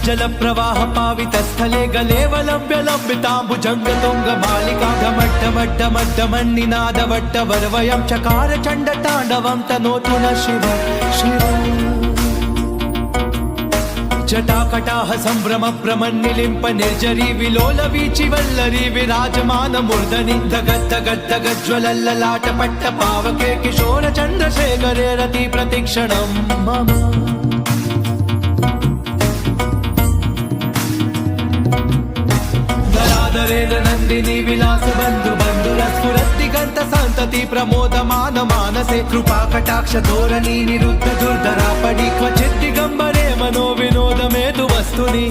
जल प्रवाह पावित स्थले गलेवलंब्य लंबितांबुजंग तुंग मालिका ढमड्ढमड्ढमड्ढमन्निनाद वट्टवर्वयं चकार चंड तांडवं तनोतु न शिव शिव जटाकटाह संभ्रम भ्रमन्निलिम्प निर्जरी विलोल वीचि वल्लरी विराजमान मूर्धनि धगद्धगद्धगज्ज्वलल्ललाट पट्ट पावके किशोर चन्द्रशेखरे रति प्रतिक्षणं मम धराधरेण नन्दिनी विलास बन्धु बन्धुरस्फुरद्दिगन्त सन्तति प्रमोदमान मानसे कृपा कटाक्ष धोरणी निरुद्ध दुर्धरा पडि क्वचित् दिगम्बरे मनो विनोदमेतु वस्तुनि